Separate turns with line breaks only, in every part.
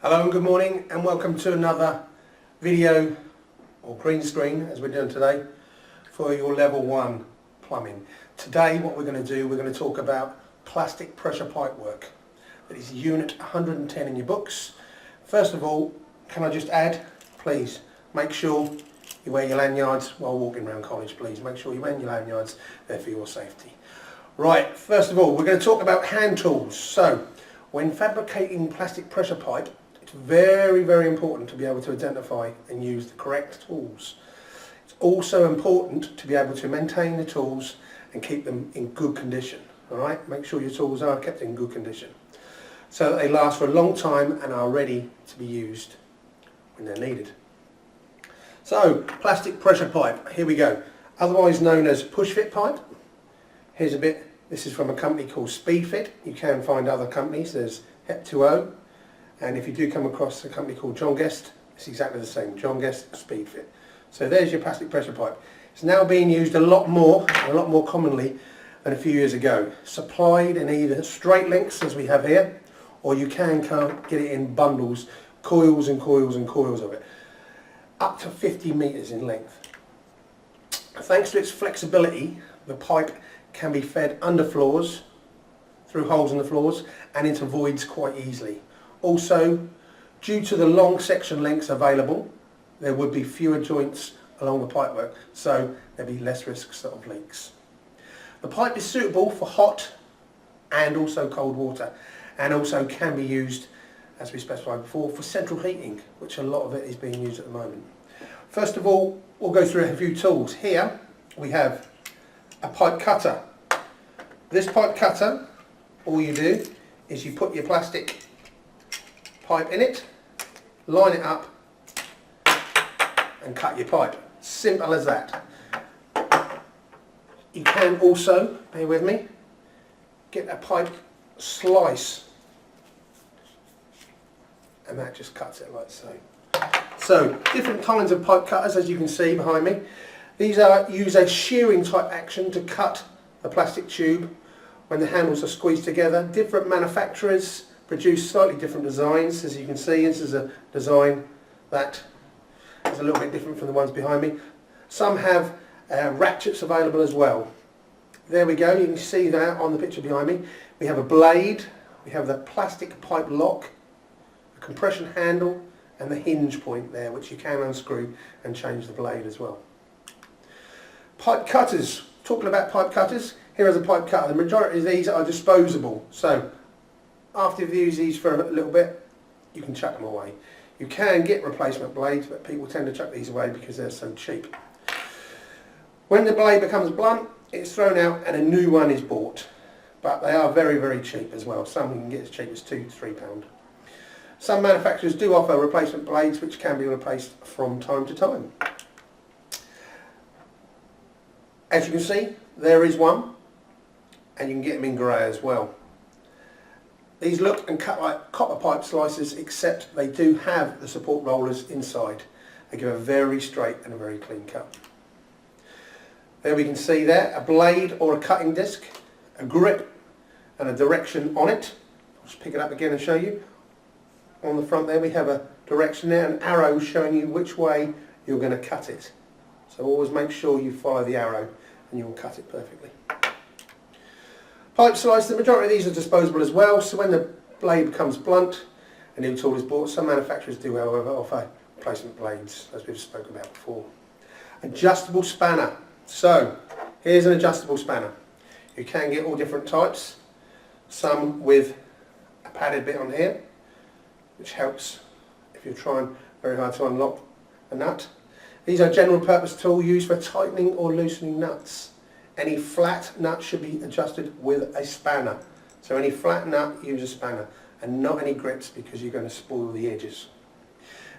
Hello and good morning and welcome to another video or green screen as we're doing today for your level 1 plumbing. Today what we're going to do, we're going to talk about plastic pressure pipe work. That is unit 110 in your books. First of all, can I just add, please make sure you wear your lanyards while walking around college, please. Make sure you wear your lanyards, they're for your safety. Right, first of all we're going to talk about hand tools. So when fabricating plastic pressure pipe, it's very, very important to be able to identify and use the correct tools. It's also important to be able to maintain the tools and keep them in good condition. Alright, make sure your tools are kept in good condition so that they last for a long time and are ready to be used when they're needed. So, plastic pressure pipe, here we go. Otherwise known as push fit pipe. Here's a bit, this is from a company called Speedfit. You can find other companies, there's Hep2O. And if you do come across a company called John Guest, it's exactly the same, John Guest Speedfit. So there's your plastic pressure pipe. It's now being used a lot more commonly than a few years ago. Supplied in either straight lengths as we have here, or you can get it in bundles, coils and coils and coils of it, up to 50 metres in length. Thanks to its flexibility, the pipe can be fed under floors, through holes in the floors, and into voids quite easily. Also, due to the long section lengths available, there would be fewer joints along the pipework, so there'd be less risks of leaks. The pipe is suitable for hot and also cold water, and also can be used, as we specified before, for central heating, which a lot of it is being used at the moment. First of all, we'll go through a few tools. Here we have a pipe cutter. This pipe cutter, all you do is you put your plastic pipe in it, line it up and cut your pipe. Simple as that. You can also, bear with me, get a pipe slice and that just cuts it like so. So different kinds of pipe cutters, as you can see behind me. These use a shearing type action to cut the plastic tube when the handles are squeezed together. Different manufacturers produce slightly different designs. As you can see, this is a design that is a little bit different from the ones behind me. Some have ratchets available as well. There we go, you can see that on the picture behind me. We have a blade, we have the plastic pipe lock, a compression handle and the hinge point there, which you can unscrew and change the blade as well. Pipe cutters, talking about pipe cutters, here is a pipe cutter. The majority of these are disposable, so after you've used these for a little bit, you can chuck them away. You can get replacement blades, but people tend to chuck these away because they're so cheap. When the blade becomes blunt, it's thrown out and a new one is bought. But they are very, very cheap as well. Some you can get as cheap as £2 to £3. Some manufacturers do offer replacement blades which can be replaced from time to time. As you can see, there is one, and you can get them in grey as well. These look and cut like copper pipe slices, except they do have the support rollers inside. They give a very straight and a very clean cut. There we can see there a blade or a cutting disc, a grip and a direction on it. I'll just pick it up again and show you. On the front there we have a direction there, an arrow showing you which way you're going to cut it. So always make sure you follow the arrow and you'll cut it perfectly. Pipe slice, the majority of these are disposable as well, so when the blade becomes blunt, a new tool is bought. Some manufacturers do, however, offer replacement blades, as we've spoken about before. Adjustable spanner. So, here's an adjustable spanner. You can get all different types, some with a padded bit on here, which helps if you're trying very hard to unlock a nut. These are general purpose tools used for tightening or loosening nuts. Any flat nut should be adjusted with a spanner. So any flat nut, use a spanner, and not any grips because you're going to spoil the edges.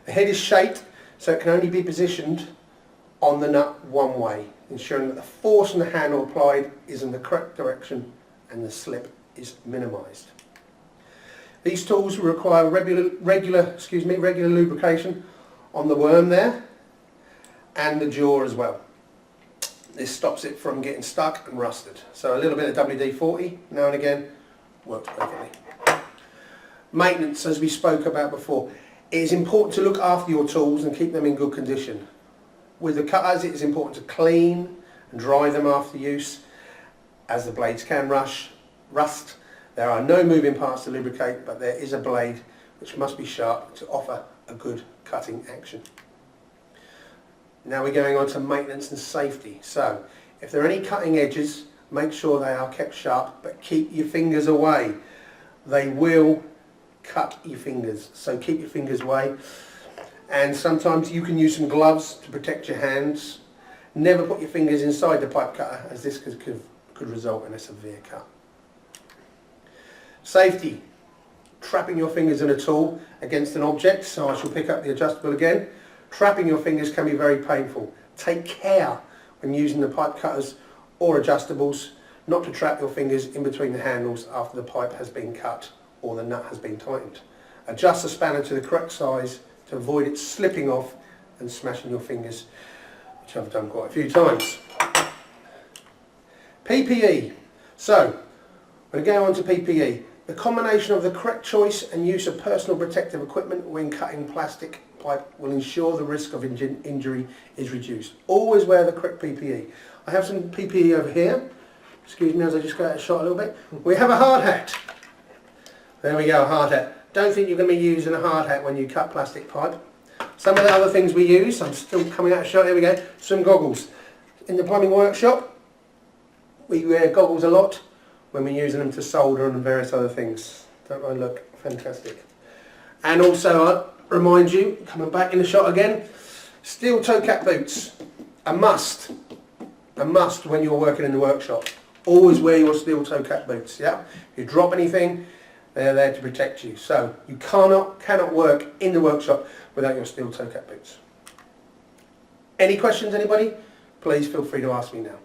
The head is shaped so it can only be positioned on the nut one way, ensuring that the force on the handle applied is in the correct direction and the slip is minimised. These tools require regular lubrication on the worm there and the jaw as well. This stops it from getting stuck and rusted. So a little bit of WD-40 now and again works perfectly. Maintenance, as we spoke about before. It is important to look after your tools and keep them in good condition. With the cutters, it is important to clean and dry them after use, as the blades can rust. There are no moving parts to lubricate, but there is a blade which must be sharp to offer a good cutting action. Now we're going on to maintenance and safety. So, if there are any cutting edges, make sure they are kept sharp, but keep your fingers away. They will cut your fingers, so keep your fingers away. And sometimes you can use some gloves to protect your hands. Never put your fingers inside the pipe cutter, as this could result in a severe cut. Safety. Trapping your fingers in a tool against an object, so I shall pick up the adjustable again. Trapping your fingers can be very painful. Take care when using the pipe cutters or adjustables not to trap your fingers in between the handles after the pipe has been cut or the nut has been tightened. Adjust the spanner to the correct size to avoid it slipping off and smashing your fingers, which I've done quite a few times. PPE. So, we're going on to PPE. The combination of the correct choice and use of personal protective equipment when cutting plastic pipe will ensure the risk of injury is reduced. Always wear the correct PPE. I have some PPE over here. Excuse me as I just go out of shot a little bit. We have a hard hat. There we go, a hard hat. Don't think you're going to be using a hard hat when you cut plastic pipe. Some of the other things we use, I'm still coming out of shot, here we go, some goggles. In the plumbing workshop, we wear goggles a lot when we're using them to solder and various other things. Don't they look fantastic? And also, I remind you, coming back in the shot again, steel toe cap boots, a must when you're working in the workshop. Always wear your steel toe cap boots, yeah? If you drop anything, they're there to protect you. So you cannot work in the workshop without your steel toe cap boots. Any questions, anybody? Please feel free to ask me now.